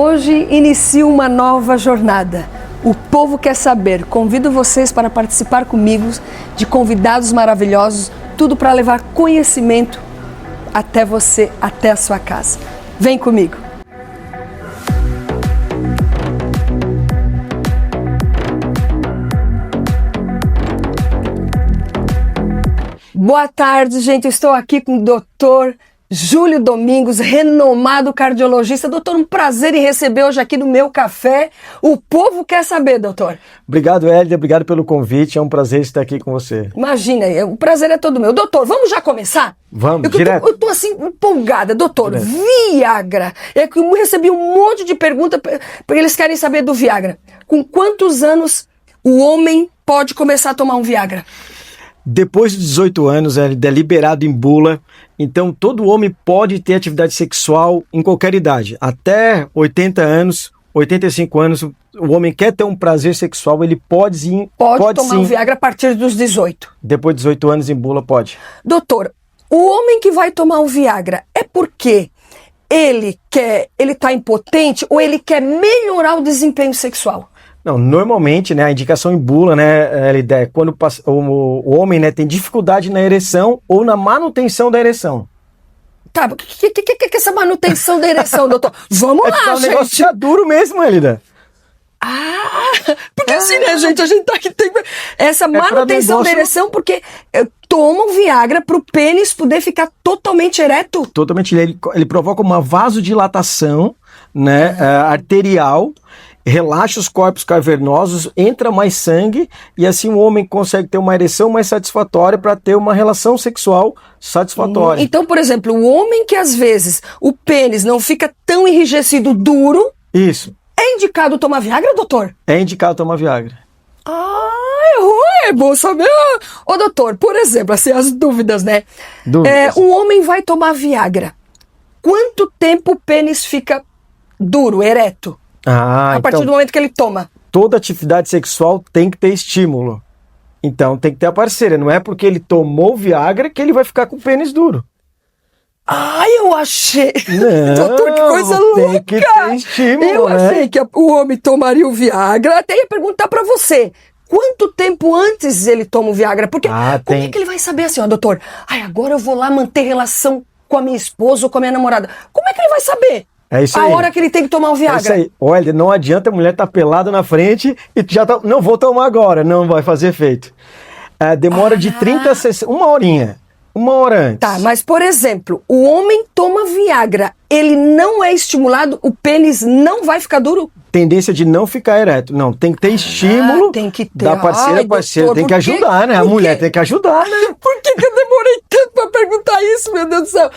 Hoje inicio uma nova jornada. O povo quer saber. Convido vocês para participar comigo de convidados maravilhosos, tudo para levar conhecimento até você, até a sua casa. Vem comigo. Boa tarde, gente. Eu estou aqui com o doutor Júlio Domingos, renomado cardiologista. Doutor, um prazer em receber hoje aqui no meu café. O povo quer saber, doutor. Obrigado, Hélida. Obrigado pelo convite. É um prazer estar aqui com você. Imagina, o prazer é todo meu. Doutor, vamos já começar? Vamos, direto. Eu tô assim, empolgada. Doutor, Viagra. É que eu recebi um monte de perguntas, porque eles querem saber do Viagra. Com quantos anos o homem pode começar a tomar um Viagra? Depois de 18 anos, é liberado em bula, então todo homem pode ter atividade sexual em qualquer idade. Até 80 anos, 85 anos, o homem quer ter um prazer sexual, ele pode sim. Pode tomar um Viagra a partir dos 18. Depois de 18 anos em bula, pode. Doutor, o homem que vai tomar um Viagra é porque ele tá impotente ou ele quer melhorar o desempenho sexual? Não, normalmente, né, a indicação em bula, né, é quando o homem, né, tem dificuldade na ereção ou na manutenção da ereção. Tá, o que é essa manutenção da ereção, doutor? Vamos lá, gente. O negócio já duro mesmo, Elida. Porque assim, né, gente, a gente tá aqui, tem essa manutenção da ereção, porque toma um Viagra pro pênis poder ficar totalmente ereto? Totalmente, ele provoca uma vasodilatação, né, arterial, relaxa os corpos cavernosos, entra mais sangue e assim o homem consegue ter uma ereção mais satisfatória para ter uma relação sexual satisfatória. Então, por exemplo, o homem que às vezes o pênis não fica tão enrijecido, duro, isso. É indicado tomar Viagra, doutor? É indicado tomar Viagra. É bom saber. Ô, doutor, por exemplo, assim, as dúvidas, né? Dúvidas. Um homem vai tomar Viagra. Quanto tempo o pênis fica duro, ereto? A partir do momento que ele toma. Toda atividade sexual tem que ter estímulo. Então tem que ter a parceira. Não é porque ele tomou Viagra que ele vai ficar com o pênis duro. Eu achei. Não, doutor, que coisa louca. Tem que ter estímulo, Eu achei que o homem tomaria o Viagra. Até ia perguntar pra você. Quanto tempo antes ele toma o Viagra? Porque como é que ele vai saber assim, doutor? Agora eu vou lá manter relação com a minha esposa ou com a minha namorada. Como é que ele vai saber? É isso aí. A hora que ele tem que tomar o Viagra. É isso aí. Olha, não adianta a mulher estar pelada na frente e já tá. Não vou tomar agora, não vai fazer efeito. Demora de 30 a 60, uma horinha. Uma hora antes. Tá, mas por exemplo, o homem toma Viagra, ele não é estimulado, o pênis não vai ficar duro? Tendência de não ficar ereto. Não, tem que ter estímulo tem que ter. Da parceira, doutor, tem que ajudar, né? A mulher tem que ajudar, né? Por que eu demorei tanto pra perguntar isso, meu Deus do céu?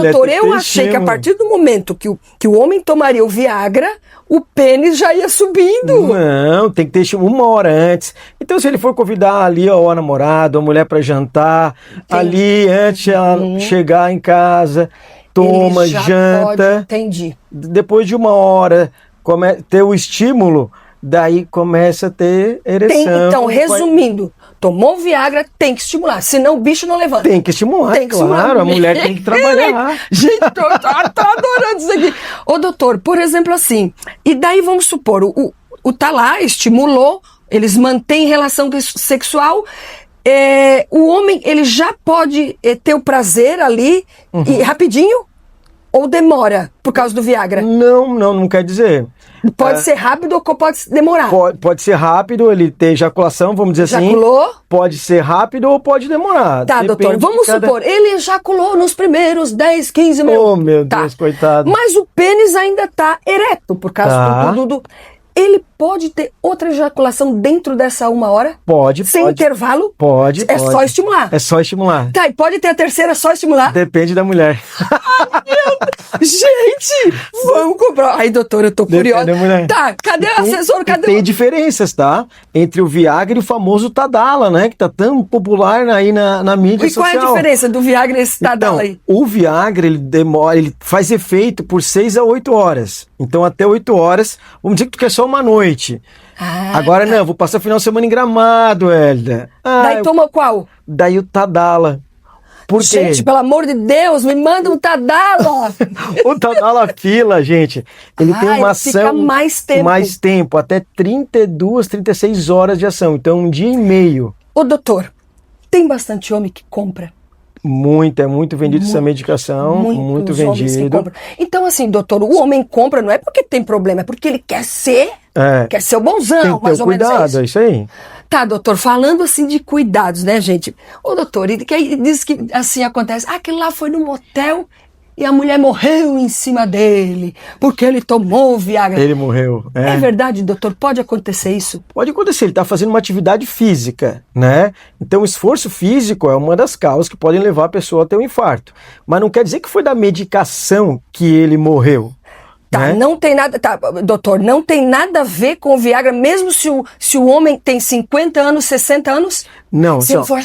Doutor, eu achei que a partir do momento que o homem tomaria o Viagra, o pênis já ia subindo. Não, tem que ter estímulo uma hora antes. Então, se ele for convidar ali a namorada, a mulher pra jantar, ali antes de ela chegar em casa, toma, janta. Entendi. Depois de uma hora, ter o estímulo, daí começa a ter ereção. Então, resumindo, tomou Viagra, tem que estimular, senão o bicho não levanta. Tem que estimular, claro, a mulher tem que trabalhar. Gente, eu tô adorando isso aqui. Ô, doutor, por exemplo assim, e daí vamos supor, o tá lá, estimulou, eles mantêm relação sexual, o homem, ele já pode ter o prazer ali, e rapidinho, ou demora por causa do Viagra? Não quer dizer. Pode ser rápido ou pode demorar? Pode ser rápido, ele ter ejaculação, vamos dizer assim. Ejaculou? Pode ser rápido ou pode demorar. Tá, doutor, vamos supor, ele ejaculou nos primeiros 10, 15 minutos. Oh, meu Deus, coitado. Mas o pênis ainda tá ereto, por causa do... Ele pode ter outra ejaculação dentro dessa uma hora? Pode. Sem intervalo? Pode. Só estimular? É só estimular. Tá, e pode ter a terceira só estimular? Depende da mulher. Meu Deus. Gente, vamos comprar. Aí, doutor, eu tô curiosa. Depende da mulher. Tá, cadê o assessor? Tem diferenças, tá? Entre o Viagra e o famoso Tadala, né? Que tá tão popular aí na mídia social. E qual é a diferença do Viagra e esse Tadala aí? O Viagra, ele faz efeito por 6 a 8 horas. Então, até 8 horas, vamos dizer que tu quer só uma noite. Agora não, vou passar o final de semana em Gramado, Hélida. Daí toma qual? Daí o Tadala. Por quê? Gente, pelo amor de Deus, me manda um Tadala. O Tadalafila, gente, ele tem uma fica ação mais tempo. até 32, 36 horas de ação. Então, um dia e meio. Ô, doutor, tem bastante homem que compra. É muito vendido essa medicação, muito homens que vendido. compram. Então, assim, doutor, o homem compra não é porque tem problema, é porque ele quer ser o bonzão, Tem que ter mais ou menos cuidado, é isso aí. Tá, doutor, falando assim de cuidados, né, gente? Ô, doutor, ele diz que assim acontece. Ah, aquele lá foi no motel e a mulher morreu em cima dele porque ele tomou Viagra. Ele morreu. É verdade, doutor? Pode acontecer isso? Pode acontecer, ele está fazendo uma atividade física, né? Então, o esforço físico é uma das causas que podem levar a pessoa a ter um infarto. Mas não quer dizer que foi da medicação que ele morreu. Tá, né? não tem nada, tá, doutor, não tem nada a ver com o Viagra, mesmo se o homem tem 50 anos, 60 anos? Não, Se ele for,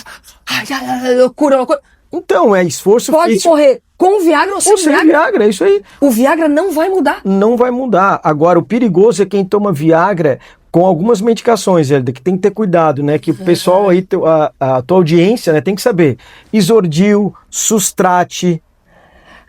loucura. Então, é esforço Pode físico. morrer com Viagra ou sem Ou sem Viagra? Viagra, é isso aí. O Viagra não vai mudar. Não vai mudar. Agora, o perigoso é quem toma Viagra com algumas medicações, Hélida, que tem que ter cuidado, né? Que o pessoal aí, a tua audiência, né, tem que saber. Isordil, Sustrate,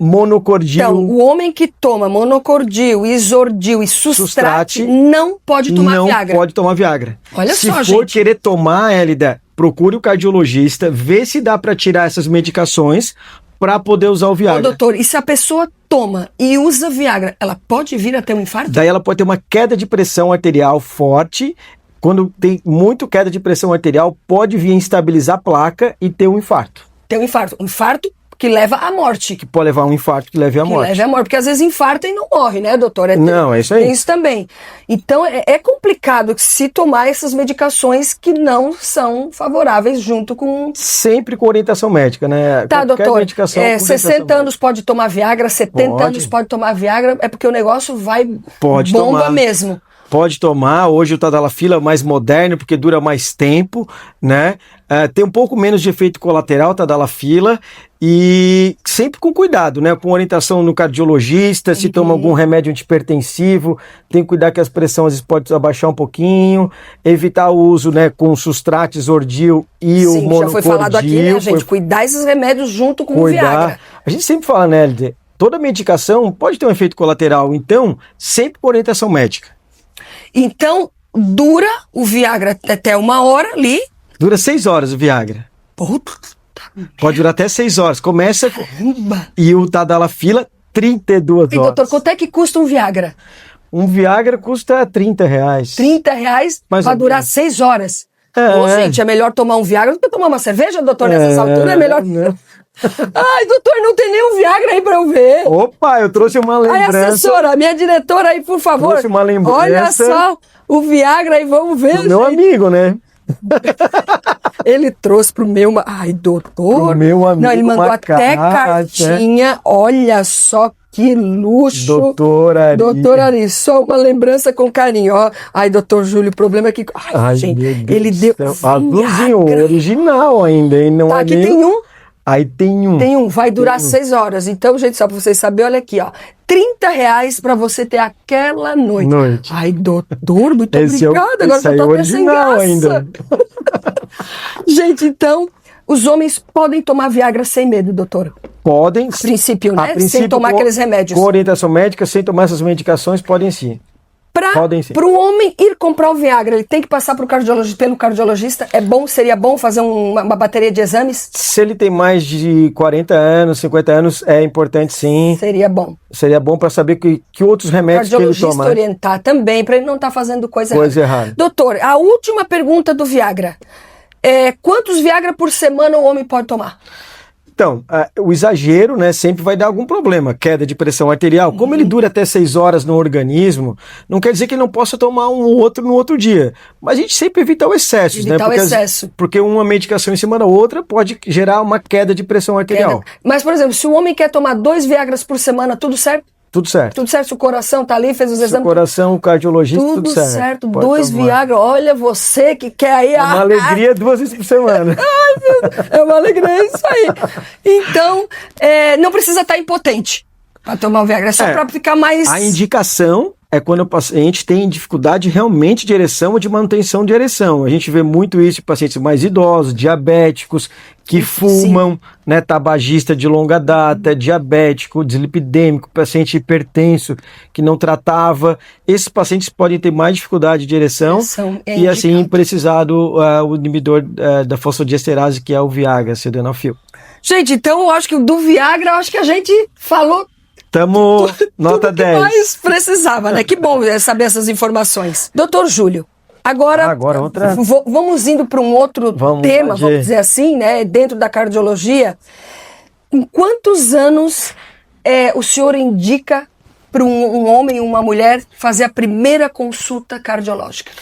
Monocordil. Então, o homem que toma Monocordil, Isordil e Sustrate não pode tomar Viagra. Não pode tomar Viagra. Olha se só, for gente. querer tomar, Hélida, procure o cardiologista, vê se dá para tirar essas medicações para poder usar o Viagra. Ô, doutor, e se a pessoa toma e usa Viagra, ela pode vir a ter um infarto? Daí ela pode ter uma queda de pressão arterial forte. Quando tem muito queda de pressão arterial, pode vir a instabilizar a placa e ter um infarto. Ter um infarto. Um infarto que leva à morte. Que pode levar a um infarto que leve à morte. Que leve à morte, porque às vezes infarta e não morre, né, doutor? Não, é isso aí. Tem isso também. Então, é complicado se tomar essas medicações que não são favoráveis junto com... Sempre com orientação médica, né? Tá, Qualquer doutor, medicação com orientação 60 anos pode tomar Viagra, 70 Pode. anos pode tomar Viagra, é porque o negócio vai Pode bomba tomar. mesmo. Pode tomar, hoje o Tadalafila é mais moderno, porque dura mais tempo, né? Tem um pouco menos de efeito colateral, Tadalafila, e sempre com cuidado, né? Com orientação no cardiologista, se toma algum remédio antipertensivo, tem que cuidar que as pressões às vezes pode abaixar um pouquinho, evitar o uso, né, com Sustrate, Isordil e o Monocordil. Já foi falado aqui, né, gente? Cuidar esses remédios junto com o Viagra. A gente sempre fala, né, LD? Toda medicação pode ter um efeito colateral, então, sempre com orientação médica. Então, dura o Viagra até 1 hora ali. Dura 6 horas o Viagra. Puta. Pode durar até 6 horas. Começa Caramba. e o Tadalafila, 32 horas. E doutor, quanto é que custa um Viagra? Um Viagra custa R$30. R$30 Mais pra ou durar menos. 6 horas. É. Ô, gente, é melhor tomar um Viagra do que tomar uma cerveja, doutor, nessas alturas? É melhor... Né? Ai, doutor, não tem nenhum Viagra aí pra eu ver. Opa, eu trouxe uma Ai, lembrança. assessora, minha diretora aí, por favor. Trouxe uma lembrança. Olha só o Viagra aí, vamos ver. Do meu amigo, né? Ele trouxe pro meu... Ai, doutor. Pro meu amigo. Não, ele mandou uma até cartinha. Olha só que luxo. Doutor Ari. Doutor Ari, só uma lembrança com carinho, ó. Ai, doutor Júlio, o problema é que... Ai, gente, meu Deus ele do deu... céu. Azulzinho, original ainda, hein? Não Tá, é aqui nem... tem um. Aí tem um. Tem um, vai durar 6 horas. Então, gente, só pra vocês saberem, olha aqui, ó. R$30 pra você ter aquela noite. Ai, doutor, muito obrigada. Agora eu tô até sem graça. Ainda. Gente, então, os homens podem tomar Viagra sem medo, doutor? Podem. A princípio, né? A princípio, sem tomar aqueles remédios. Com orientação médica, sem tomar essas medicações, podem sim. Para o homem ir comprar o Viagra, ele tem que passar pelo cardiologista? Seria bom fazer uma bateria de exames? Se ele tem mais de 40 anos, 50 anos, é importante sim. Seria bom. Seria bom para saber que outros remédios que ele toma. O cardiologista orientar também, para ele não estar fazendo coisa errada. Doutor, a última pergunta do Viagra. Quantos Viagra por semana o homem pode tomar? Então, o exagero, né, sempre vai dar algum problema, queda de pressão arterial. Como ele dura até 6 horas no organismo, não quer dizer que ele não possa tomar um outro no outro dia. Mas a gente sempre evita o excesso, né? Porque uma medicação em cima da outra pode gerar uma queda de pressão arterial. Mas, por exemplo, se o homem quer tomar 2 Viagras por semana, tudo certo? Tudo certo. Tudo certo, se o coração tá ali, fez os exames. Se o coração, o cardiologista, tudo certo. Tudo certo, 2 Viagra. Olha, você que quer aí... É uma alegria 2 vezes por semana. Ai, meu Deus, é uma alegria, é isso aí. Então, não precisa estar impotente para tomar o Viagra, é só para ficar mais... A indicação é quando o paciente tem dificuldade realmente de ereção ou de manutenção de ereção. A gente vê muito isso em pacientes mais idosos, diabéticos, que fumam, né, tabagista de longa data, diabético, dislipidêmico, paciente hipertenso que não tratava. Esses pacientes podem ter mais dificuldade de ereção e assim precisar do o inibidor da fosfodiesterase, que é o Viagra, sildenafil. Gente, então eu acho que do Viagra, eu acho que a gente falou nota tudo que 10. mais precisava, né? Que bom saber essas informações. Doutor Júlio, agora outra... vamos indo para um outro tema, vamos dizer assim, né? Dentro da cardiologia. Em quantos anos o senhor indica para um homem e uma mulher fazer a primeira consulta cardiológica?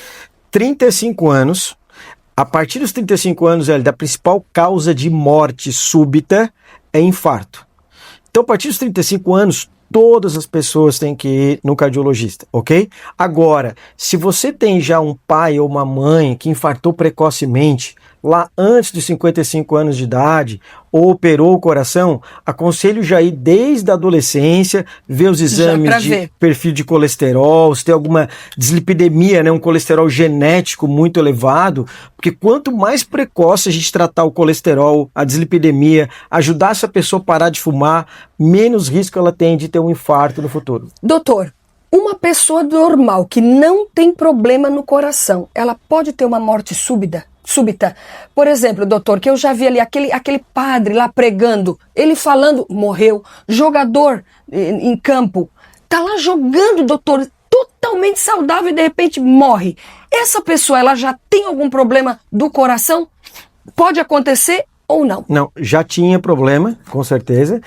35 anos. A partir dos 35 anos, a principal causa de morte súbita é infarto. Então, a partir dos 35 anos, todas as pessoas têm que ir no cardiologista, ok? Agora, se você tem já um pai ou uma mãe que infartou precocemente, lá antes dos 55 anos de idade, ou operou o coração, aconselho já ir desde a adolescência, ver os exames de perfil de colesterol, se tem alguma dislipidemia, né, um colesterol genético muito elevado, porque quanto mais precoce a gente tratar o colesterol, a dislipidemia, ajudar essa pessoa a parar de fumar, menos risco ela tem de ter um infarto no futuro. Doutor, uma pessoa normal que não tem problema no coração, ela pode ter uma morte súbita? Por exemplo, doutor, que eu já vi ali aquele padre lá pregando, ele falando, morreu, jogador em campo, tá lá jogando, doutor, totalmente saudável e de repente morre. Essa pessoa, ela já tem algum problema do coração? Pode acontecer ou não? Não, já tinha problema, com certeza.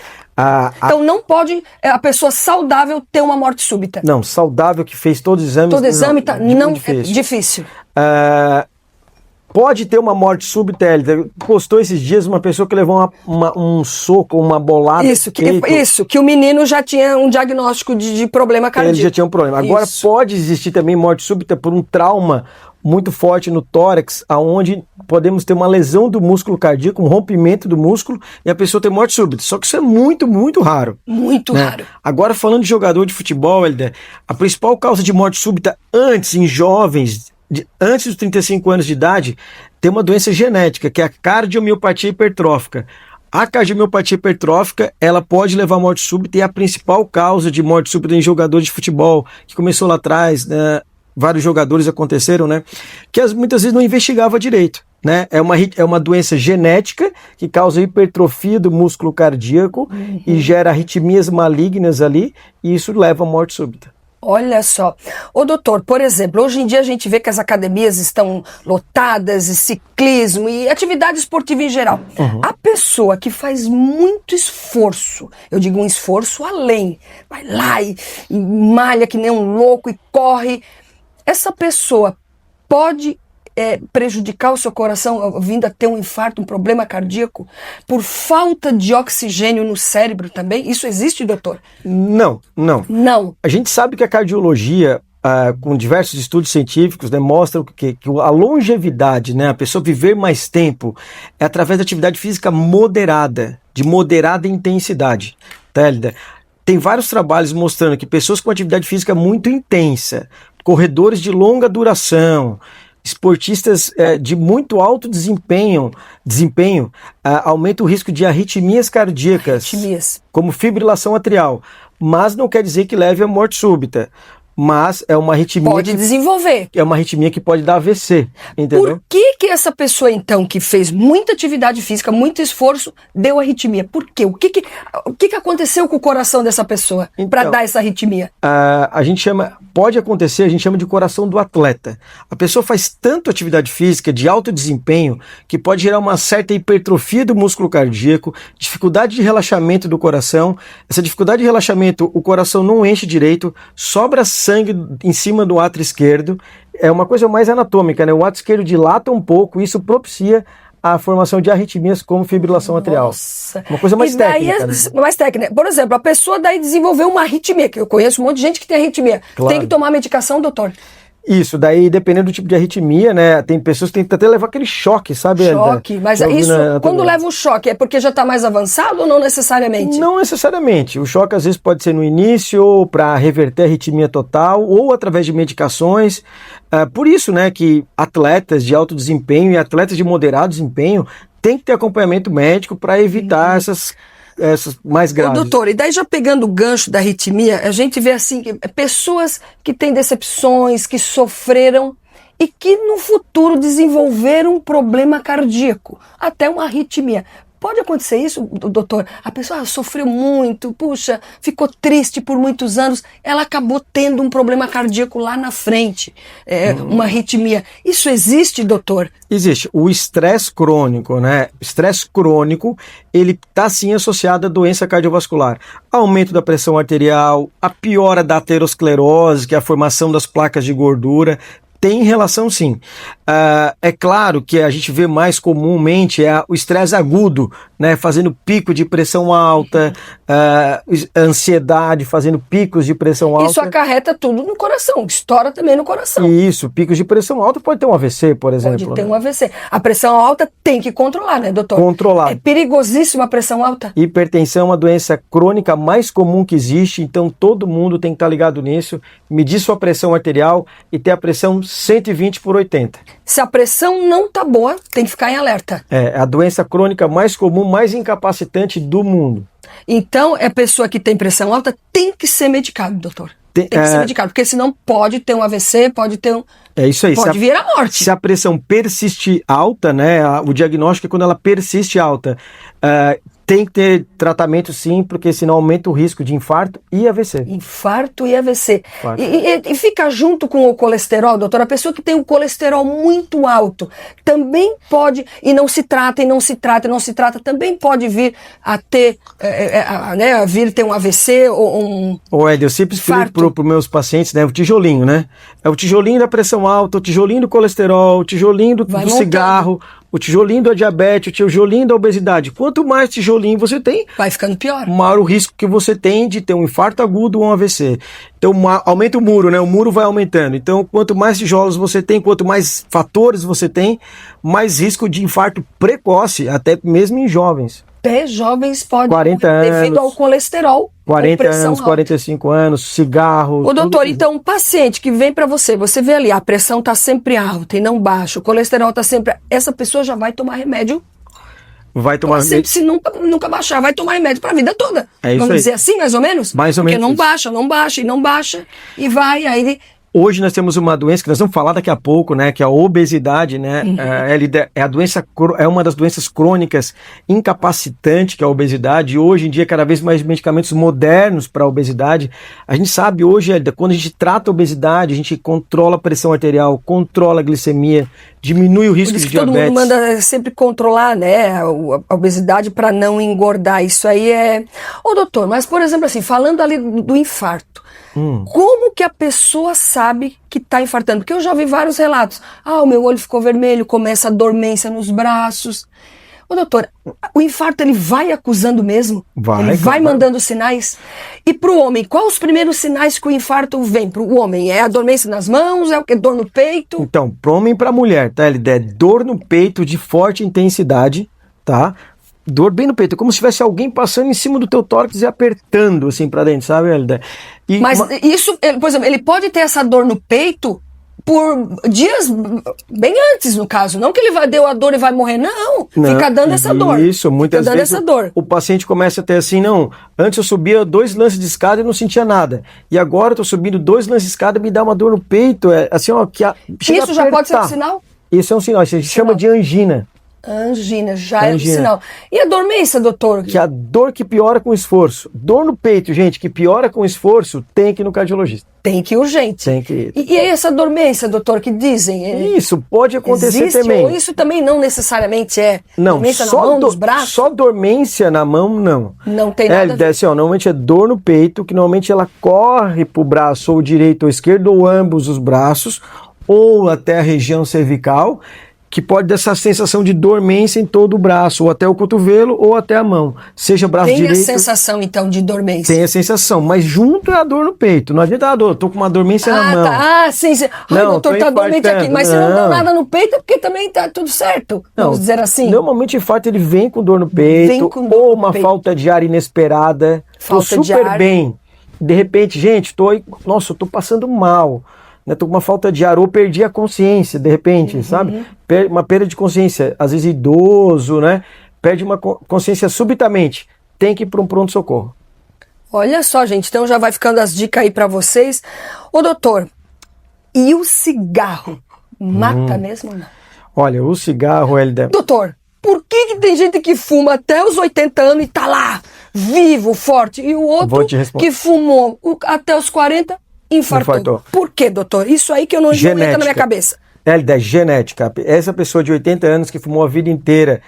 Então não pode a pessoa saudável ter uma morte súbita? Não, saudável que fez todos os exames. Todo exame não é difícil. Pode ter uma morte súbita, postou esses dias uma pessoa que levou um soco, uma bolada. Isso, que o menino já tinha um diagnóstico de problema cardíaco. Ele já tinha um problema. Agora pode existir também morte súbita por um trauma muito forte no tórax, aonde podemos ter uma lesão do músculo cardíaco, um rompimento do músculo e a pessoa ter morte súbita. Só que isso é muito, muito raro. Muito raro. Agora, falando de jogador de futebol, a principal causa de morte súbita em jovens, antes dos 35 anos de idade, tem uma doença genética, que é a cardiomiopatia hipertrófica. A cardiomiopatia hipertrófica, ela pode levar à morte súbita e é a principal causa de morte súbita em jogadores de futebol, que começou lá atrás, né? Vários jogadores aconteceram, né? Que muitas vezes não investigava direito, né? É uma doença genética que causa hipertrofia do músculo cardíaco e gera arritmias malignas ali, e isso leva à morte súbita. Olha só. Ô doutor, por exemplo, hoje em dia a gente vê que as academias estão lotadas, e ciclismo e atividade esportiva em geral. A pessoa que faz muito esforço, eu digo um esforço além, vai lá e malha que nem um louco e corre, essa pessoa pode prejudicar o seu coração vindo a ter um infarto, um problema cardíaco, por falta de oxigênio no cérebro também? Isso existe, doutor? Não. A gente sabe que a cardiologia, com diversos estudos científicos, né, mostram que a longevidade, né, a pessoa viver mais tempo, é através da atividade física moderada, de moderada intensidade. Tá, Elida? Tem vários trabalhos mostrando que pessoas com atividade física muito intensa, corredores de longa duração, esportistas de muito alto desempenho aumenta o risco de arritmias cardíacas, como fibrilação atrial, mas não quer dizer que leve à morte súbita. Mas é uma arritmia. Pode desenvolver. É uma arritmia que pode dar AVC, entendeu? Por que essa pessoa, então, que fez muita atividade física, muito esforço, deu arritmia? Por quê? O que aconteceu com o coração dessa pessoa para dar essa arritmia? A gente chama de coração do atleta. A pessoa faz tanto atividade física de alto desempenho que pode gerar uma certa hipertrofia do músculo cardíaco, dificuldade de relaxamento do coração. Essa dificuldade de relaxamento, o coração não enche direito, sobra sangue em cima do átrio esquerdo, é uma coisa mais anatômica, né? O átrio esquerdo dilata um pouco, isso propicia a formação de arritmias como fibrilação atrial. Uma coisa mais técnica. Né? Mais técnica. Por exemplo, a pessoa daí desenvolveu uma arritmia, que eu conheço um monte de gente que tem arritmia. Claro. Tem que tomar medicação, doutor? Isso, daí dependendo do tipo de arritmia, né? Tem pessoas que tem que até levar aquele choque, sabe? Choque, mas isso, quando leva o choque, é porque já está mais avançado ou não necessariamente? Não necessariamente. O choque às vezes pode ser no início, ou para reverter a arritmia total, ou através de medicações. Por isso, né, que atletas de alto desempenho e atletas de moderado desempenho têm que ter acompanhamento médico para evitar essas mais graves. Ô, doutor, e daí já pegando o gancho da arritmia, a gente vê assim, pessoas que têm decepções, que sofreram e que no futuro desenvolveram um problema cardíaco, até uma arritmia. Pode acontecer isso, doutor? A pessoa sofreu muito, puxa, ficou triste por muitos anos, ela acabou tendo um problema cardíaco lá na frente, uma arritmia. Isso existe, doutor? Existe. O estresse crônico, né? Estresse crônico, ele está sim associado à doença cardiovascular. Aumento da pressão arterial, a piora da aterosclerose, que é a formação das placas de gordura, tem relação sim. É claro que a gente vê mais comumente o estresse agudo, né, fazendo pico de pressão alta, ansiedade fazendo picos de pressão alta. Isso acarreta tudo no coração, estoura também no coração. Isso, picos de pressão alta pode ter um AVC, por exemplo. Pode ter um AVC. A pressão alta tem que controlar, né, doutor? Controlar. É perigosíssima a pressão alta. Hipertensão é uma doença crônica mais comum que existe, então todo mundo tem que estar ligado nisso, medir sua pressão arterial e ter a pressão 120/80. Se a pressão não tá boa, tem que ficar em alerta. É a doença crônica mais comum, mais incapacitante do mundo. Então, a pessoa que tem pressão alta tem que ser medicado, doutor. Tem que ser medicado, porque senão pode ter um AVC, pode ter um... É isso aí. Pode vir a morte. Se a pressão persiste alta, né? O diagnóstico é quando ela persiste alta. Tem que ter tratamento sim, porque senão aumenta o risco de infarto e AVC. Infarto e AVC. E fica junto com o colesterol, doutor? A pessoa que tem o colesterol muito alto também pode, e não se trata, também pode vir a ter, ter um AVC ou um... Ed, eu sempre explico para os meus pacientes, né? O tijolinho, né? É o tijolinho da pressão alta, o tijolinho do colesterol, o tijolinho do cigarro, o tijolinho da diabetes, o tijolinho da obesidade. Quanto mais tijolinho você tem, vai ficando pior. Maior o risco que você tem de ter um infarto agudo ou um AVC. Então aumenta o muro, né? O muro vai aumentando. Então quanto mais tijolos você tem, quanto mais fatores você tem, mais risco de infarto precoce, até mesmo em jovens. Até jovens podem 40 anos, devido ao colesterol. 40 anos, alta. 45 anos, cigarro. Ô doutor, então um paciente que vem para você vê ali, a pressão está sempre alta e não baixa, o colesterol está sempre... Essa pessoa já vai tomar remédio. Vai tomar remédio. Se nunca baixar, vai tomar remédio para a vida toda. É isso. Vamos aí. dizer assim, mais ou menos? Mais ou menos. Porque não baixa, e vai, aí... Hoje nós temos uma doença que nós vamos falar daqui a pouco, né, que é a obesidade, né, é uma das doenças crônicas incapacitante, que é a obesidade, e hoje em dia cada vez mais medicamentos modernos para a obesidade. A gente sabe hoje, quando a gente trata a obesidade, a gente controla a pressão arterial, controla a glicemia, diminui o risco de diabetes. Todo mundo manda sempre controlar, né, a obesidade para não engordar, isso aí é... Ô doutor, mas por exemplo assim, falando ali do infarto, como que a pessoa sabe que está infartando? Porque eu já ouvi vários relatos. O meu olho ficou vermelho, começa a dormência nos braços. Ô doutor, o infarto ele vai acusando mesmo? Ele vai mandando sinais? E para o homem, quais os primeiros sinais que o infarto vem para o homem? É a dormência nas mãos? É o que? Dor no peito? Então, para o homem e para a mulher, tá? Ele é dor no peito de forte intensidade, tá? Dor bem no peito, como se tivesse alguém passando em cima do teu tórax e apertando assim pra dentro, sabe, Elida? Mas isso, por exemplo, ele pode ter essa dor no peito por dias bem antes, no caso. Não que ele deu a dor e vai morrer, não. Fica dando essa dor. Isso, muitas vezes o paciente começa a ter assim, não, antes eu subia 2 lances de escada e não sentia nada. E agora eu tô subindo 2 lances de escada e me dá uma dor no peito. Assim, ó, isso já pode ser um sinal? Isso é um sinal, a gente chama de angina. Angina, é um sinal. E a dormência, doutor? Que é a dor que piora com esforço. Dor no peito, gente, que piora com esforço, tem que ir no cardiologista. Tem que ir urgente. Tem que ir. E essa dormência, doutor, que dizem? Isso pode acontecer existe, também. Ou isso também não necessariamente é dormência só na mão, nos braços? Só dormência na mão, não. Não tem nada a ver. Assim, normalmente é dor no peito, que normalmente ela corre pro braço ou direito ou esquerdo, ou ambos os braços, ou até a região cervical. que pode dar essa sensação de dormência em todo o braço, ou até o cotovelo, ou até a mão. Seja braço Tem direito... a sensação, então, de dormência. Tem a sensação, mas junto é a dor no peito. Não adianta, tô com uma dormência na mão. Tá. Sim. Ai, Não, doutor, tá dormente aqui. Mas se não deu nada no peito, é porque também tá tudo certo. Vamos dizer assim. Normalmente o infarto ele vem com dor no peito, ou uma falta de ar inesperada. Tô super bem. De repente, gente, eu tô passando mal. Né, tô com uma falta de ar, ou perdi a consciência, de repente, sabe? Uma perda de consciência, às vezes idoso, né? Perde uma consciência subitamente. Tem que ir para um pronto-socorro. Olha só, gente, então já vai ficando as dicas aí para vocês. Ô, doutor, e o cigarro? Mata mesmo ou não? Olha, o cigarro, Hélida... Doutor, por que tem gente que fuma até os 80 anos e tá lá, vivo, forte, e o outro que fumou até os 40... Infartou. Por quê, doutor? Isso aí que eu não entra na minha cabeça. Hélida, genética. Essa pessoa de 80 anos que fumou a vida inteira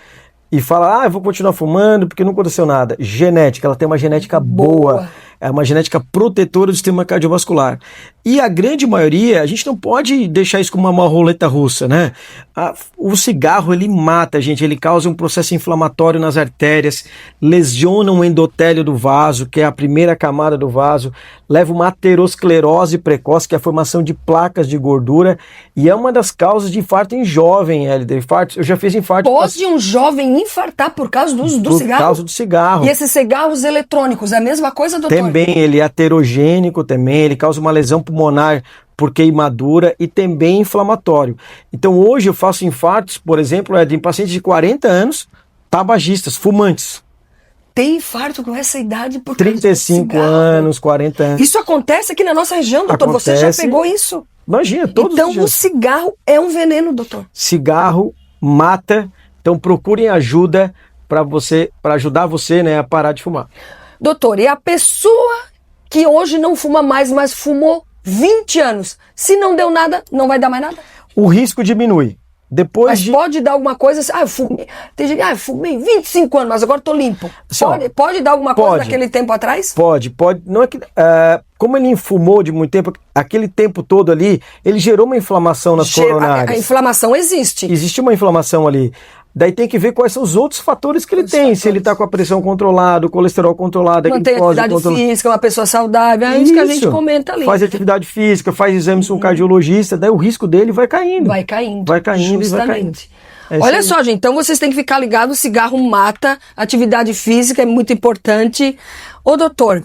e fala, eu vou continuar fumando porque não aconteceu nada. Genética, ela tem uma genética boa. É uma genética protetora do sistema cardiovascular. E a grande maioria, a gente não pode deixar isso como uma roleta russa, né? O cigarro, ele mata, gente. Ele causa um processo inflamatório nas artérias, lesiona o endotélio do vaso, que é a primeira camada do vaso, leva uma aterosclerose precoce, que é a formação de placas de gordura, e é uma das causas de infarto em jovem, infarto. Eu já fiz infarto... Pode um jovem infartar por causa do uso do cigarro? Por causa do cigarro. E esses cigarros eletrônicos, é a mesma coisa, doutor? Também, ele é aterogênico também, ele causa uma lesão pulmonar por queimadura e também inflamatório. Então hoje eu faço infartos, por exemplo, em pacientes de 40 anos, tabagistas, fumantes. Tem infarto com essa idade por 35 anos, 40 anos. Isso acontece aqui na nossa região, doutor? Você já pegou isso? Imagina, todos os dias. Então o cigarro é um veneno, doutor? Cigarro mata, então procurem ajuda para ajudar você, né, a parar de fumar. Doutor, e a pessoa que hoje não fuma mais, mas fumou 20 anos, se não deu nada, não vai dar mais nada? O risco diminui. Mas pode dar alguma coisa assim, eu fumei. Tem gente que fumei 25 anos, mas agora tô limpo. Pode dar alguma coisa daquele tempo atrás? Pode. Não é que, como ele fumou de muito tempo, aquele tempo todo ali, ele gerou uma inflamação nas coronárias. A inflamação existe. Existe uma inflamação ali. Daí tem que ver quais são os outros fatores que ele tem. Se ele está com a pressão controlada, o colesterol controlado, mantém atividade física, uma pessoa saudável, é isso que a gente comenta ali. Faz atividade física, faz exames com um cardiologista, daí o risco dele vai caindo. Vai caindo. Justamente. Olha só, gente, então vocês têm que ficar ligados, o cigarro mata, atividade física é muito importante. Ô, doutor,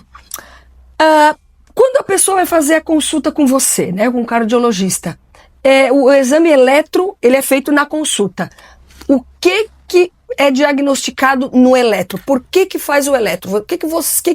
quando a pessoa vai fazer a consulta com você, né, com um cardiologista, o exame eletro, ele é feito na consulta. O que é diagnosticado no eletro? Por que faz o eletro? O que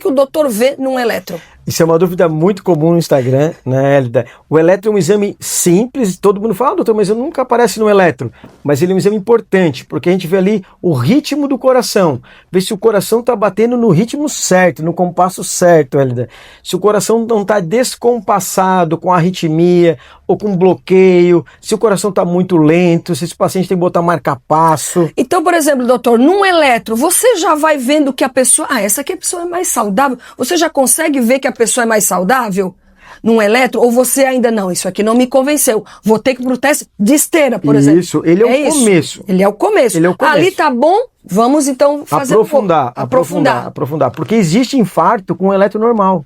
o doutor vê num eletro? Isso é uma dúvida muito comum no Instagram, né, Hélida? O eletro é um exame simples, todo mundo fala, doutor, mas eu nunca aparece no eletro. Mas ele é um exame importante, porque a gente vê ali o ritmo do coração. Vê se o coração está batendo no ritmo certo, no compasso certo, Hélida. Se o coração não está descompassado, com arritmia ou com bloqueio, se o coração está muito lento, se esse paciente tem que botar marca-passo. Então, por exemplo, doutor, num eletro, você já vai vendo que a pessoa... essa aqui a pessoa é mais saudável. Você já consegue ver que a pessoa é mais saudável num eletro, ou você ainda não, isso aqui não me convenceu, vou ter que ir pro teste de esteira, por exemplo. Isso, ele é o começo. Ele é o começo. Ali tá bom, vamos então fazer aprofundar, porque existe infarto com eletro normal.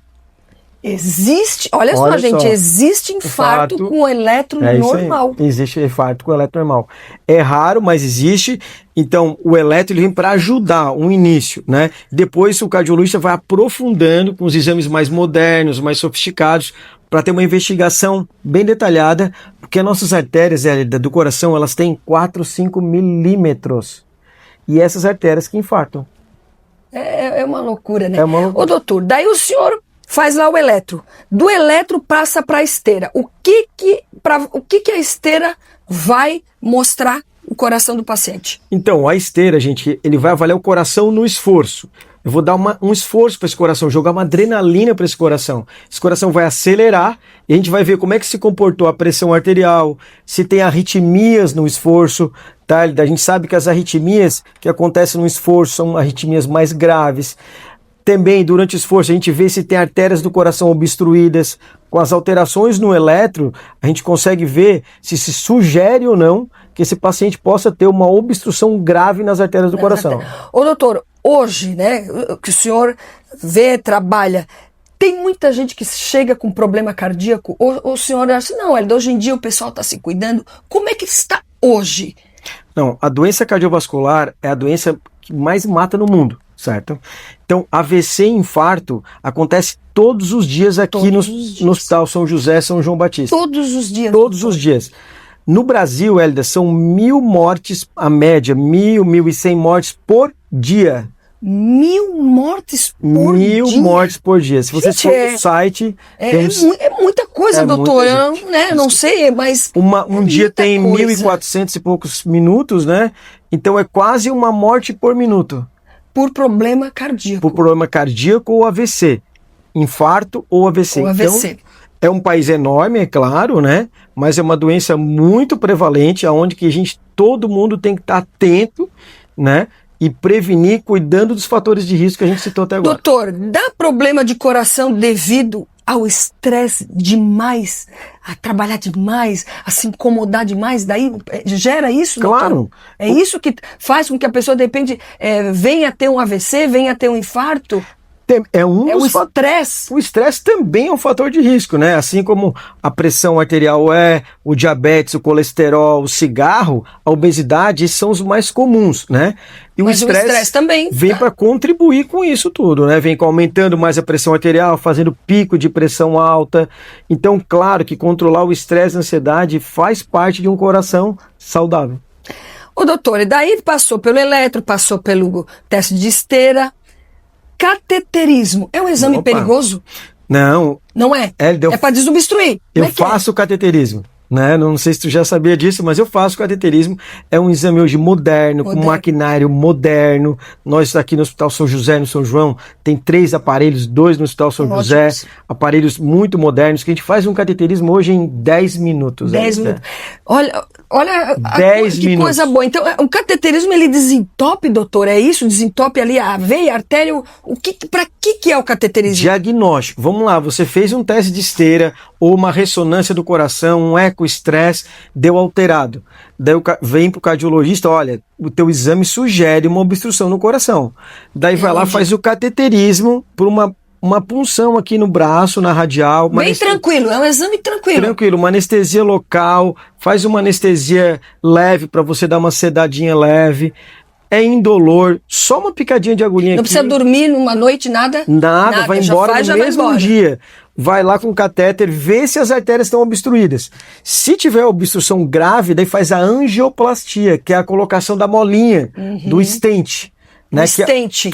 Olha só, gente, existe infarto com eletro normal. Existe infarto com eletro normal. É raro, mas existe. Então, o eletro ele vem para ajudar um início, né? Depois o cardiologista vai aprofundando com os exames mais modernos, mais sofisticados, para ter uma investigação bem detalhada, porque as nossas artérias do coração, elas têm 4, 5 milímetros. E essas artérias que infartam. É uma loucura, né? É uma loucura. Ô, doutor, daí o senhor faz lá o eletro. Do eletro passa para a esteira. O que a esteira vai mostrar o coração do paciente? Então, a esteira, gente, ele vai avaliar o coração no esforço. Eu vou dar um esforço para esse coração, jogar uma adrenalina para esse coração. Esse coração vai acelerar e a gente vai ver como é que se comportou a pressão arterial, se tem arritmias no esforço, tá? A gente sabe que as arritmias que acontecem no esforço são arritmias mais graves. Também, durante o esforço, a gente vê se tem artérias do coração obstruídas. Com as alterações no eletro, a gente consegue ver se sugere ou não que esse paciente possa ter uma obstrução grave nas artérias do coração. Ô doutor, hoje, né, que o senhor vê, trabalha, tem muita gente que chega com problema cardíaco, ou o senhor acha, não, Hélida, hoje em dia o pessoal está se cuidando, como é que está hoje? Não, a doença cardiovascular é a doença que mais mata no mundo, certo? Então, AVC e infarto acontece todos os dias aqui no Hospital São José, São João Batista. Todos os dias? Todos os dias. No Brasil, Hélida, são 1.000 mortes, a média, 1.100 mortes por dia. 1.000 mortes por dia? 1.000 mortes por dia. Se você for no site... É muita coisa, doutor. Eu não sei, mas... Um dia tem 1.400 e poucos minutos, né? Então é quase uma morte por minuto. Por problema cardíaco. Por problema cardíaco ou AVC. Infarto ou AVC. Ou AVC. Então, é um país enorme, é claro, né? Mas é uma doença muito prevalente, onde que todo mundo tem que estar atento, né? E prevenir, cuidando dos fatores de risco que a gente citou até agora. Doutor, dá problema de coração devido ao estresse demais, a trabalhar demais, a se incomodar demais? Daí gera isso, claro. Doutor? É isso que faz com que a pessoa, de repente, venha a ter um AVC, venha a ter um infarto? O estresse. O estresse também é um fator de risco, né? Assim como a pressão arterial o diabetes, o colesterol, o cigarro, a obesidade, esses são os mais comuns, né? E mas o estresse também vem para contribuir com isso tudo, né? Vem aumentando mais a pressão arterial, fazendo pico de pressão alta. Então, claro que controlar o estresse e a ansiedade faz parte de um coração saudável. Ô doutor, e daí passou pelo eletro, passou pelo teste de esteira. Cateterismo é um exame perigoso? Não. Não é? É para desobstruir. Eu faço cateterismo, né? Não sei se tu já sabia disso, mas eu faço cateterismo. É um exame hoje moderno, com maquinário moderno. Nós aqui no Hospital São José, no São João, tem 3 aparelhos, 2 no Hospital São José, aparelhos muito modernos, que a gente faz um cateterismo hoje em 10 minutos. 10 minutos. Olha 10 que minutos. Coisa boa. Então, o cateterismo, ele desentope, doutor? É isso? Desentope ali a veia, a artéria? Para que é o cateterismo? Diagnóstico. Vamos lá, você fez um teste de esteira ou uma ressonância do coração, um ecoestresse, deu alterado. Daí vem para o cardiologista, olha, o teu exame sugere uma obstrução no coração. Daí vai lá, faz o cateterismo por uma punção aqui no braço, na radial. Bem tranquilo, é um exame tranquilo. Tranquilo, uma anestesia local, faz uma anestesia leve para você dar uma sedadinha leve. É indolor, só uma picadinha de agulhinha aqui. Não precisa dormir numa noite, nada? Nada, vai embora no mesmo dia. Vai lá com o catéter, vê se as artérias estão obstruídas. Se tiver obstrução grave, daí faz a angioplastia, que é a colocação da molinha, do stent. Né? Stent.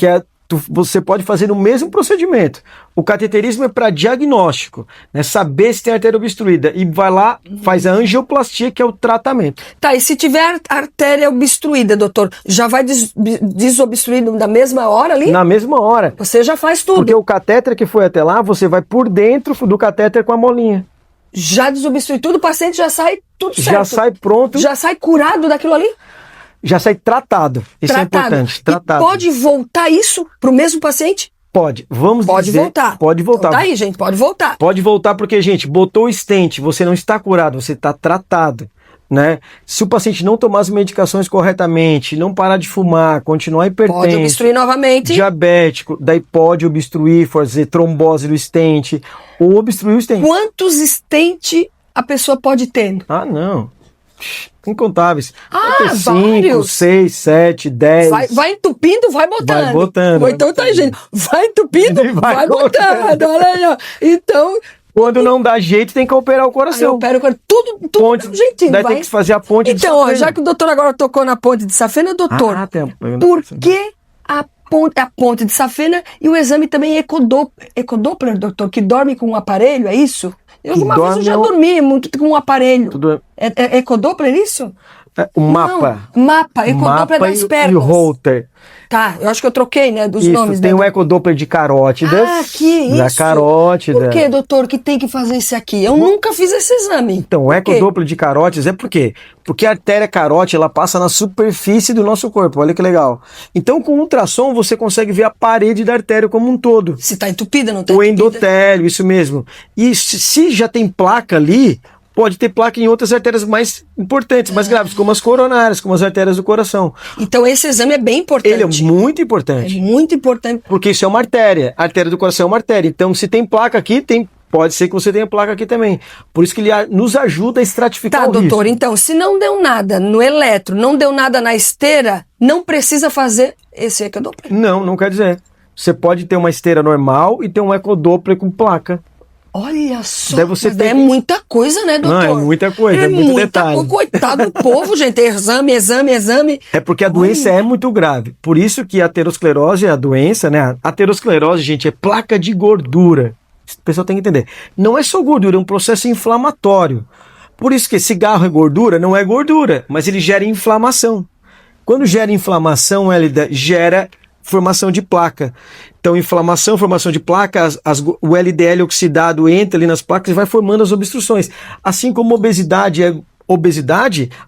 Você pode fazer o mesmo procedimento. O cateterismo é para diagnóstico, né? Saber se tem artéria obstruída. E vai lá, faz a angioplastia, que é o tratamento. Tá, e se tiver artéria obstruída, doutor, já vai desobstruir na mesma hora ali? Na mesma hora. Você já faz tudo. Porque o catéter que foi até lá, você vai por dentro do catéter com a molinha. Já desobstrui tudo, o paciente já sai tudo certo. Já sai pronto. Já sai curado daquilo ali? Já sai tratado. Isso é importante. Tratado. E pode voltar isso para o mesmo paciente? Pode. Pode voltar. Pode voltar. Então tá aí, gente, pode voltar. Pode voltar porque, gente, botou o stent, você não está curado, você está tratado, né? Se o paciente não tomar as medicações corretamente, não parar de fumar, continuar hipertenso, pode obstruir novamente. Diabético, daí pode obstruir, fazer trombose do stent ou obstruir o stent. Quantos stent a pessoa pode ter? Ah, não. Incontáveis. 5, 6, 7, 10. Vai entupindo, vai botando. Vai botando. Então tá, gente. Vai entupindo, vai botando. Olha aí, ó. Então. Quando não dá jeito, tem que operar o coração. Aí opera o coração. Tudo ponte, do jeitinho. Daí tem que fazer a ponte de Safena. Então, já que o doutor agora tocou na ponte de Safena, doutor, por que a ponte de Safena e o exame também ecodoppler, doutor, que dorme com um aparelho, é isso? Uma vez eu já dormi muito com um aparelho. É ecodoppler isso? O mapa. Não, mapa, ecodoppler das pernas. E o Holter. Tá, eu acho que eu troquei, né, dos nomes. Tem o ecodoppler de carótidas. Ah, que isso. Da carótida. Por que, doutor, que tem que fazer esse aqui? Eu nunca fiz esse exame. Então, o ecodoppler de carótidas é por quê? Porque a artéria carótida, ela passa na superfície do nosso corpo, olha que legal. Então, com ultrassom, você consegue ver a parede da artéria como um todo. Se tá entupida, não tá entupida. O endotélio, isso mesmo. E se já tem placa ali, pode ter placa em outras artérias mais importantes, mais graves, como as coronárias, como as artérias do coração. Então esse exame é bem importante. Ele é muito importante. É muito importante. Porque isso é uma artéria. A artéria do coração é uma artéria. Então, se tem placa aqui, pode ser que você tenha placa aqui também. Por isso que ele nos ajuda a estratificar o risco. Tá, doutor, então, se não deu nada no eletro, não deu nada na esteira, não precisa fazer esse ecodoppler. Não quer dizer. Você pode ter uma esteira normal e ter um ecodoppler com placa. Olha só, Daí você é muita coisa, né, doutor? Não, é muita coisa, é muito detalhe. Coitado do povo, gente, exame. É porque a doença é muito grave. Por isso que a aterosclerose é a doença, né? A aterosclerose, gente, é placa de gordura. O pessoal tem que entender. Não é só gordura, é um processo inflamatório. Por isso que cigarro é gordura, não é gordura, mas ele gera inflamação. Quando gera inflamação, ele gera formação de placa. Então, inflamação, formação de placa, o LDL oxidado entra ali nas placas e vai formando as obstruções. Assim como obesidade,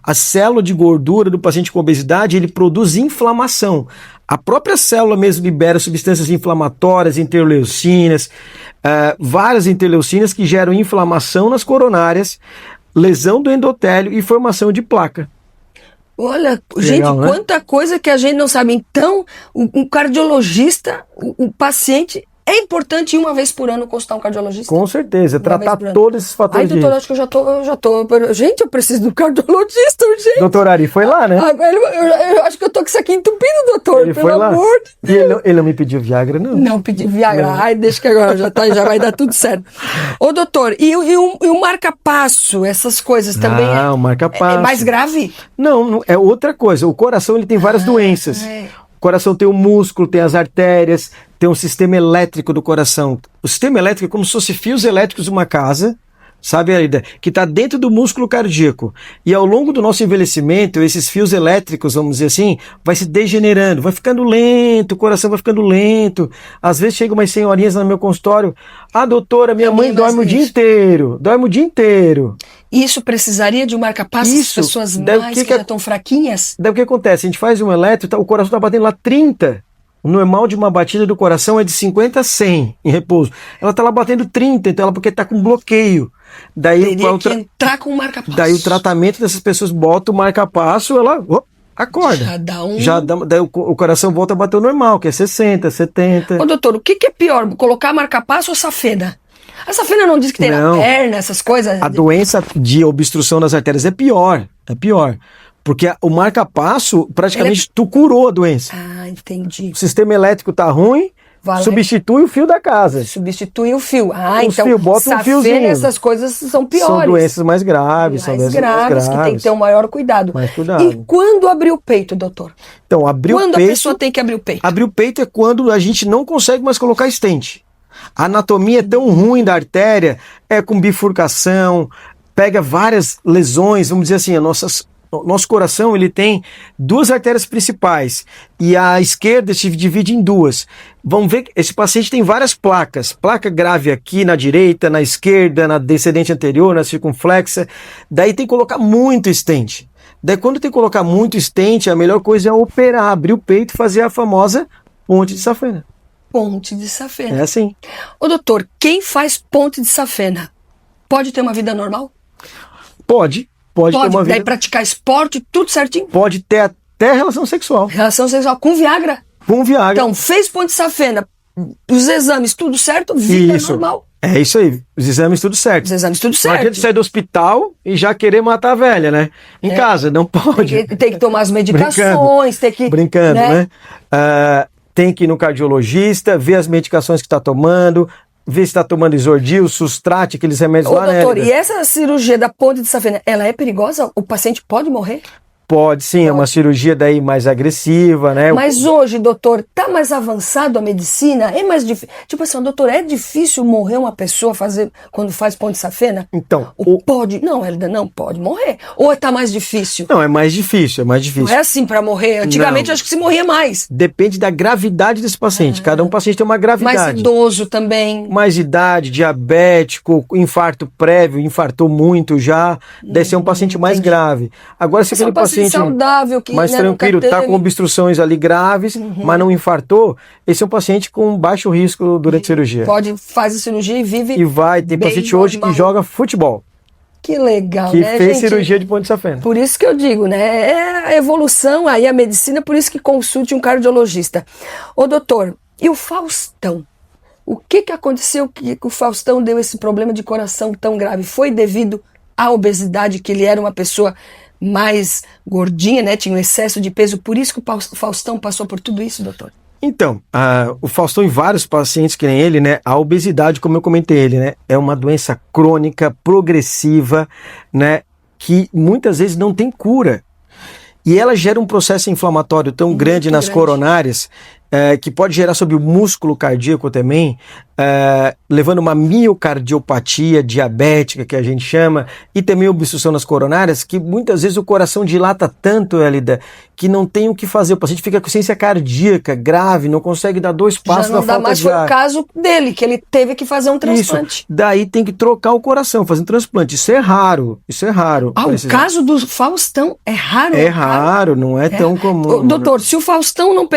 a célula de gordura do paciente com obesidade, ele produz inflamação. A própria célula mesmo libera substâncias inflamatórias, interleucinas, várias interleucinas que geram inflamação nas coronárias, lesão do endotélio e formação de placa. Olha, Legal, gente, né? quanta coisa que a gente não sabe. Então, um cardiologista, o paciente, é importante ir uma vez por ano consultar um cardiologista? Com certeza, tratar todos esses fatores. Ai, doutor, acho que eu já tô. Gente, eu preciso do cardiologista, urgente. Doutor Ari foi lá, né? Eu acho que eu tô com isso aqui entupido, doutor. Ele pelo foi lá. amor de Deus. E ele não me pediu Viagra, não? Não pedi Viagra. Ai, deixa que agora já vai dar tudo certo. Ô, doutor, e o marca-passo, essas coisas também o marca-passo. É mais grave? Não, é outra coisa. O coração ele tem várias doenças. O coração tem o músculo, tem as artérias, tem um sistema elétrico do coração. O sistema elétrico é como se fosse fios elétricos de uma casa, sabe, Aida? Que está dentro do músculo cardíaco. E ao longo do nosso envelhecimento, esses fios elétricos, vamos dizer assim, vai se degenerando, vai ficando lento, o coração vai ficando lento. Às vezes chegam umas senhorinhas no meu consultório, doutora, minha mãe dorme o dia inteiro, Isso precisaria de um marca-passo, as pessoas mais que já estão fraquinhas? Daí o que acontece? A gente faz um eletro, o coração está batendo lá 30. O normal de uma batida do coração é de 50 a 100 em repouso. Ela está lá batendo 30, então porque está com bloqueio. Daí teria que entrar com o marca-passo. Daí o tratamento dessas pessoas bota o marca-passo, ela acorda. Daí o coração volta a bater o normal, que é 60, 70. Ô, doutor, o que é pior, colocar marca-passo ou safena? A safena não diz que tem na perna, essas coisas? A doença de obstrução das artérias é pior. Porque o marca-passo, praticamente, tu curou a doença. Ah, entendi. O sistema elétrico tá ruim, substitui o fio da casa. Substitui o fio. Então, fio, bota um fiozinho. Essas coisas são piores. São doenças mais graves. Que tem que ter um maior cuidado. E quando abrir o peito, doutor? Então, quando a pessoa tem que abrir o peito? Abrir o peito é quando a gente não consegue mais colocar stent. A anatomia é tão ruim da artéria, com bifurcação, pega várias lesões, vamos dizer assim, nosso coração ele tem duas artérias principais e a esquerda se divide em duas. Vamos ver que esse paciente tem várias placas. Placa grave aqui na direita, na esquerda, na descendente anterior, na circunflexa. Daí tem que colocar muito stent. Daí quando tem que colocar muito stent, a melhor coisa é operar, abrir o peito e fazer a famosa ponte de safena. Ponte de safena. É assim. Ô doutor, quem faz ponte de safena pode ter uma vida normal? Pode ter uma vida. Daí praticar esporte, tudo certinho? Pode ter até relação sexual. Relação sexual com Viagra? Com Viagra. Então, fez ponte de safena, os exames tudo certo, vida normal. É isso aí, os exames tudo certo. Não adianta sair do hospital e já querer matar a velha, né? Em casa, não pode. Tem que tomar as medicações, Brincando, né? Tem que ir no cardiologista, ver as medicações que está tomando, ver se está tomando Isordil, Sustrate, aqueles remédios lá, né? Doutor, e essa cirurgia da ponte de safena, ela é perigosa? O paciente pode morrer? Pode, sim, é uma cirurgia daí mais agressiva, né? Mas hoje, doutor, tá mais avançado a medicina? É mais difícil? Tipo assim, doutor, é difícil morrer uma pessoa quando faz ponte de safena? Então... Pode? Não, Elida, não pode morrer. Ou tá mais difícil? Não, é mais difícil. Não é assim pra morrer? Antigamente eu acho que se morria mais. Depende da gravidade desse paciente. Cada paciente tem uma gravidade. Mais idoso também. Mais idade, diabético, infarto prévio, infartou muito já. Deve ser um paciente mais grave. Agora, se aquele paciente saudável, que, mais tranquilo, tá com obstruções ali graves, mas não infartou, esse é um paciente com baixo risco durante a cirurgia. Faz a cirurgia e vive. E tem paciente hoje que joga futebol. Que legal, que né, fez gente? cirurgia de ponte de safena. Por isso que eu digo, né? É a evolução aí, a medicina, por isso que consulte um cardiologista. Ô, doutor, e o Faustão? O que aconteceu que o Faustão deu esse problema de coração tão grave? Foi devido à obesidade, que ele era uma pessoa mais gordinha, né? Tinha um excesso de peso, por isso que o Faustão passou por tudo isso, doutor? Então, o Faustão e vários pacientes que nem ele, né? A obesidade, como eu comentei ele, né? É uma doença crônica, progressiva, né? Que muitas vezes não tem cura. E ela gera um processo inflamatório tão grande nas coronárias, que pode gerar sobre o músculo cardíaco também, levando uma miocardiopatia diabética, que a gente chama, e também obstrução nas coronárias, que muitas vezes o coração dilata tanto, Elida, que não tem o que fazer. O paciente fica com ciência cardíaca grave, não consegue dar 2 passos na falta de ar. Já não dá mais, foi o caso dele, que ele teve que fazer um transplante. Isso. Daí tem que trocar o coração, fazer um transplante. Isso é raro, o caso do Faustão é raro? É raro, não é tão comum. Doutor, se o Faustão não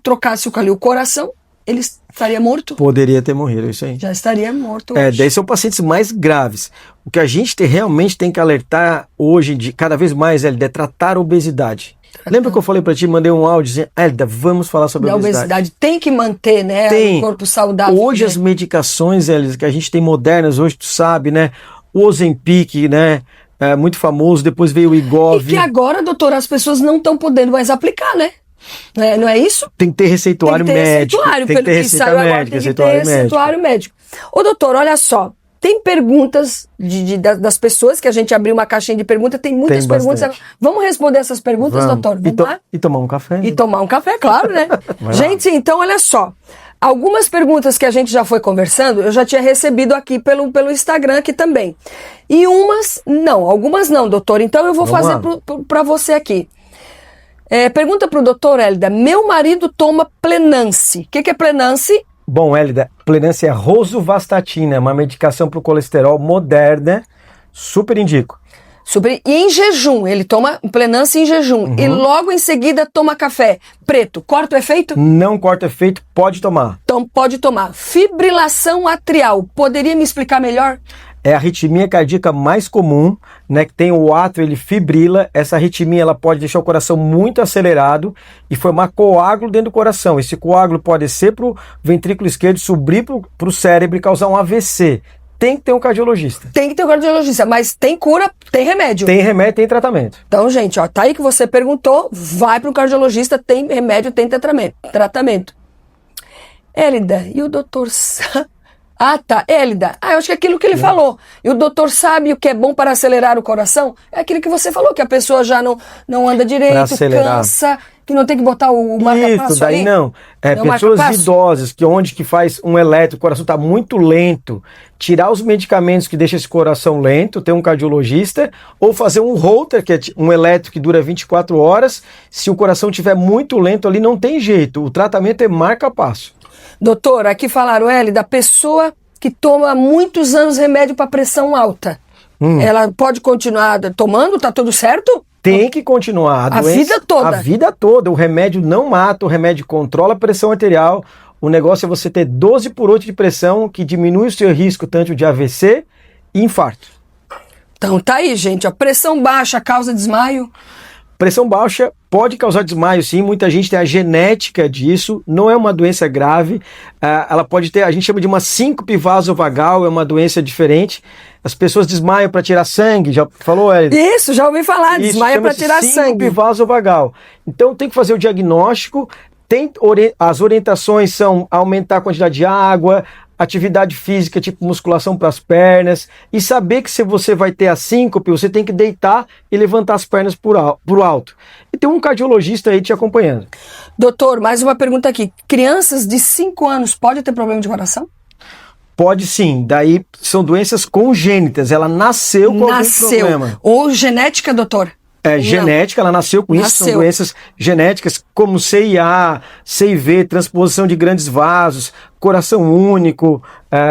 trocasse o coração, ele estaria morto? Poderia ter morrido, isso aí. Já estaria morto hoje. Daí são pacientes mais graves. O que a gente realmente tem que alertar hoje, cada vez mais, é tratar a obesidade. Lembra que eu falei pra ti, mandei um áudio dizendo, Elida, vamos falar sobre a obesidade. Tem que manter, né, o corpo saudável. Hoje as medicações, Elida, que a gente tem modernas, hoje tu sabe, né, o Ozempic, né, é muito famoso, depois veio o Wegovy. E que agora, doutor, as pessoas não estão podendo mais aplicar, né? Não é isso? Tem que ter receituário médico. Tem que ter receituário médico. Ô, doutor, olha só. Tem perguntas das pessoas, que a gente abriu uma caixinha de perguntas, tem muitas perguntas. Vamos responder essas perguntas, doutor? Vamos lá? E tomar um café. E tomar um café, claro, né? Gente, então, olha só. Algumas perguntas que a gente já foi conversando, eu já tinha recebido aqui pelo Instagram aqui também. E algumas não, doutor. Então eu vou fazer para você aqui. Pergunta para o doutor, Elida. Meu marido toma Plenance. O que é Plenance? Bom, Elida, Plenance é rosuvastatina, uma medicação para o colesterol moderna, super indico. E em jejum, ele toma Plenance em jejum. E logo em seguida toma café preto. Corta o efeito? Não corta o efeito, pode tomar. Então pode tomar. Fibrilação atrial, poderia me explicar melhor? É a arritmia cardíaca mais comum, né? Que tem o átrio, ele fibrila. Essa arritmia ela pode deixar o coração muito acelerado e formar coágulo dentro do coração. Esse coágulo pode ser para o ventrículo esquerdo, subir para o cérebro e causar um AVC. Tem que ter um cardiologista. Tem que ter um cardiologista, mas tem cura, tem remédio. Tem remédio, tem tratamento. Então, gente, ó, tá aí que você perguntou, vai para o cardiologista, tem remédio, tem tratamento. Elida, e o doutor... Elida. Eu acho que é aquilo que ele falou. E o doutor sabe o que é bom para acelerar o coração? É aquilo que você falou, que a pessoa já não anda direito, cansa, que não tem que botar o marca-passo. Isso, daí ali. Não. Pessoas idosas, que faz um eletro, o coração está muito lento, tirar os medicamentos que deixam esse coração lento, ter um cardiologista, ou fazer um Holter, que é um eletro que dura 24 horas. Se o coração estiver muito lento ali, não tem jeito. O tratamento é marca-passo. Doutor, aqui falaram, da pessoa que toma muitos anos remédio para pressão alta. Ela pode continuar tomando? Tá tudo certo? Tem que continuar. A vida toda? A vida toda. O remédio não mata, o remédio controla a pressão arterial. O negócio é você ter 12/8 de pressão, que diminui o seu risco tanto de AVC e infarto. Então tá aí, gente. A pressão baixa causa desmaio? Pressão baixa pode causar desmaio, sim. Muita gente tem a genética disso. Não é uma doença grave. Ela pode ter, a gente chama de uma síncope vasovagal, é uma doença diferente. As pessoas desmaiam para tirar sangue. Já falou, Elida? Isso, já ouvi falar. Desmaia para tirar sangue. Síncope vasovagal. Então tem que fazer o diagnóstico. As orientações são aumentar a quantidade de água, atividade física, tipo musculação para as pernas, e saber que se você vai ter a síncope, você tem que deitar e levantar as pernas pro alto. E tem um cardiologista aí te acompanhando. Doutor, mais uma pergunta aqui. Crianças de 5 anos podem ter problema de coração? Pode sim, daí são doenças congênitas, ela nasceu com algum problema. Ou genética, doutor? Genética, ela nasceu com isso, são doenças genéticas como CIA, CIV, transposição de grandes vasos, coração único,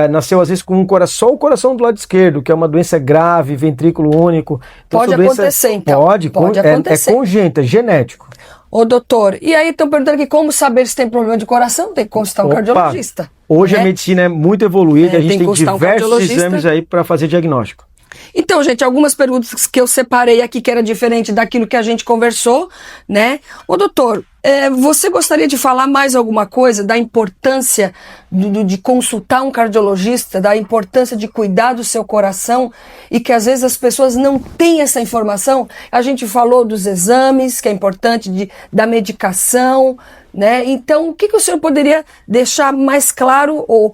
nasceu às vezes com só o coração do lado esquerdo, que é uma doença grave, ventrículo único. Então, pode acontecer, então. Pode acontecer. É congênita, genético. Ô, doutor, e aí estão perguntando aqui como saber se tem problema de coração? Tem que consultar um cardiologista. Hoje a medicina é muito evoluída, a gente tem diversos exames aí para fazer diagnóstico. Então, gente, algumas perguntas que eu separei aqui que era diferente daquilo que a gente conversou, né? Ô, doutor, você gostaria de falar mais alguma coisa da importância de consultar um cardiologista, da importância de cuidar do seu coração e que às vezes as pessoas não têm essa informação? A gente falou dos exames, que é importante, da medicação, né? Então, o que o senhor poderia deixar mais claro ou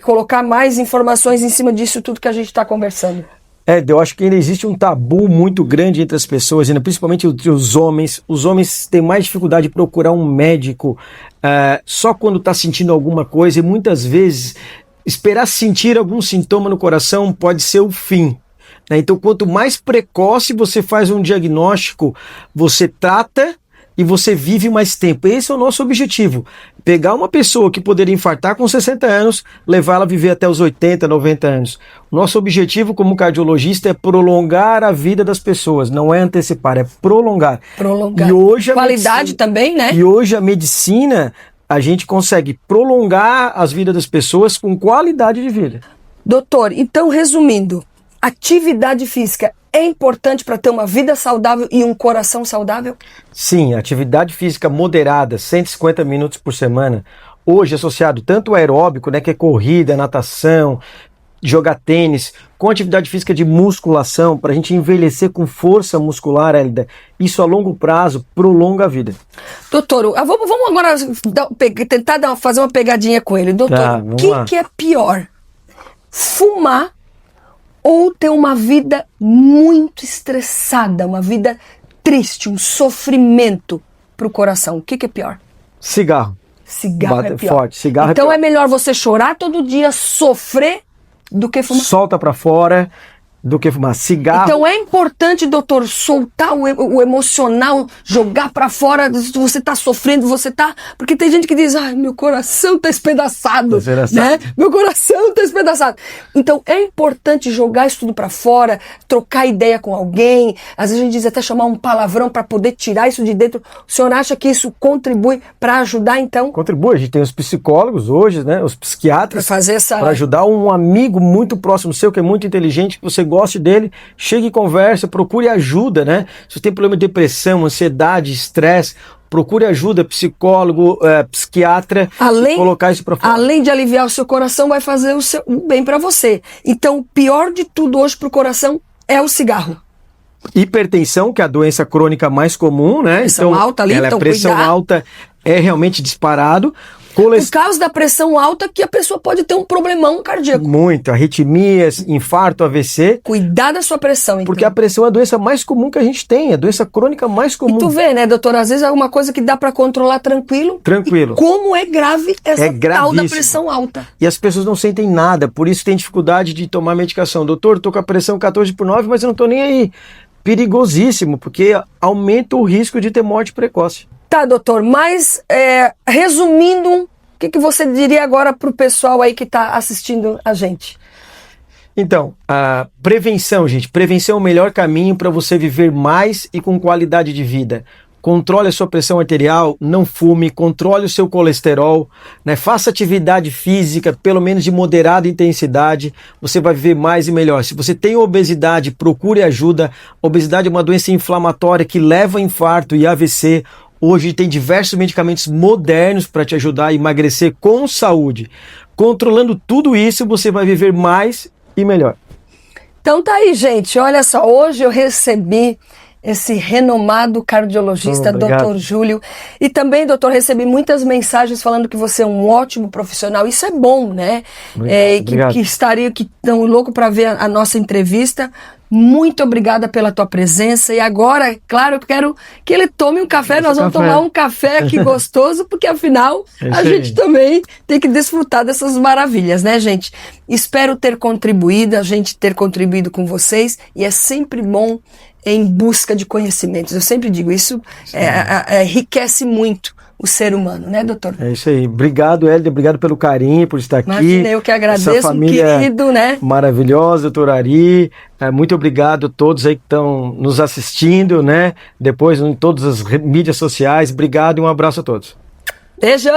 colocar mais informações em cima disso tudo que a gente está conversando? Eu acho que ainda existe um tabu muito grande entre as pessoas, ainda, principalmente entre os homens. Os homens têm mais dificuldade de procurar um médico só quando está sentindo alguma coisa, e muitas vezes esperar sentir algum sintoma no coração pode ser o fim, né? Então, quanto mais precoce você faz um diagnóstico, você trata e você vive mais tempo. Esse é o nosso objetivo. Pegar uma pessoa que poderia infartar com 60 anos, levar ela a viver até os 80, 90 anos. O nosso objetivo como cardiologista é prolongar a vida das pessoas, não é antecipar, é prolongar. Prolongar. E hoje qualidade também, né? E hoje a medicina, a gente consegue prolongar as vidas das pessoas com qualidade de vida. Doutor, então resumindo, atividade física é importante para ter uma vida saudável e um coração saudável? Sim, atividade física moderada, 150 minutos por semana, hoje associado tanto ao aeróbico, né, que é corrida, natação, jogar tênis, com atividade física de musculação, para a gente envelhecer com força muscular, Hélida, isso a longo prazo prolonga a vida. Doutor, vamos agora tentar fazer uma pegadinha com ele. Doutor, o que é pior? Fumar ou ter uma vida muito estressada, uma vida triste, um sofrimento para o coração? O que é pior? Cigarro. Cigarro é pior. Forte. Cigarro então é pior. É melhor você chorar todo dia, sofrer, do que fumar? Solta para fora do que fumar. Cigarro. Então é importante, doutor, soltar o emocional, jogar pra fora. Você tá sofrendo, você tá... Porque tem gente que diz, ai, meu coração tá espedaçado, né? Meu coração tá espedaçado. Então é importante jogar isso tudo pra fora, trocar ideia com alguém. Às vezes a gente diz até chamar um palavrão pra poder tirar isso de dentro. O senhor acha que isso contribui pra ajudar, então? Contribui. A gente tem os psicólogos hoje, né? Os psiquiatras. Pra fazer essa... Pra ajudar um amigo muito próximo seu, que é muito inteligente, que você goste dele, chegue e conversa, procure ajuda, né? Se você tem problema de depressão, ansiedade, estresse, procure ajuda, psicólogo, psiquiatra, e colocar isso para fora. Além de aliviar o seu coração, vai fazer o bem para você. Então, o pior de tudo hoje pro coração é o cigarro. Hipertensão, que é a doença crônica mais comum, né? Pressão alta ali, então pressão alta é realmente disparado. Por causa da pressão alta que a pessoa pode ter um problemão cardíaco. Muito, arritmias, infarto, AVC. Cuidar da sua pressão, então. Porque a pressão é a doença mais comum que a gente tem, é a doença crônica mais comum. E tu vê, né, doutor, às vezes é uma coisa que dá pra controlar tranquilo. Tranquilo. E como é grave essa tal da pressão alta. E as pessoas não sentem nada, por isso tem dificuldade de tomar medicação. Doutor, tô com a pressão 14/9, mas eu não tô nem aí. Perigosíssimo, porque aumenta o risco de ter morte precoce. Tá, doutor, mas resumindo, o que você diria agora pro pessoal aí que tá assistindo a gente? Então, a prevenção, gente. Prevenção é o melhor caminho para você viver mais e com qualidade de vida. Controle a sua pressão arterial, não fume, controle o seu colesterol, né? Faça atividade física, pelo menos de moderada intensidade, você vai viver mais e melhor. Se você tem obesidade, procure ajuda. Obesidade é uma doença inflamatória que leva a infarto e AVC. Hoje tem diversos medicamentos modernos para te ajudar a emagrecer com saúde. Controlando tudo isso, você vai viver mais e melhor. Então tá aí, gente. Olha só, hoje eu recebi esse renomado cardiologista, Dr. Júlio. E também, doutor, recebi muitas mensagens falando que você é um ótimo profissional. Isso é bom, né? Que estão louco para ver a nossa entrevista. Muito obrigada pela tua presença. E agora, claro, eu quero que ele tome um café. Nós vamos tomar um café aqui gostoso, porque afinal a gente também tem que desfrutar dessas maravilhas, né, gente? Espero ter contribuído, a gente ter contribuído com vocês. E é sempre bom em busca de conhecimentos. Eu sempre digo, isso enriquece muito o ser humano, né, doutor? É isso aí. Obrigado, Hélida. Obrigado pelo carinho, por estar aqui. Imagina, eu que agradeço, essa família querido, né? Maravilhosa, doutor Ari. Muito obrigado a todos aí que estão nos assistindo, né? Depois em todas as mídias sociais. Obrigado e um abraço a todos. Beijo!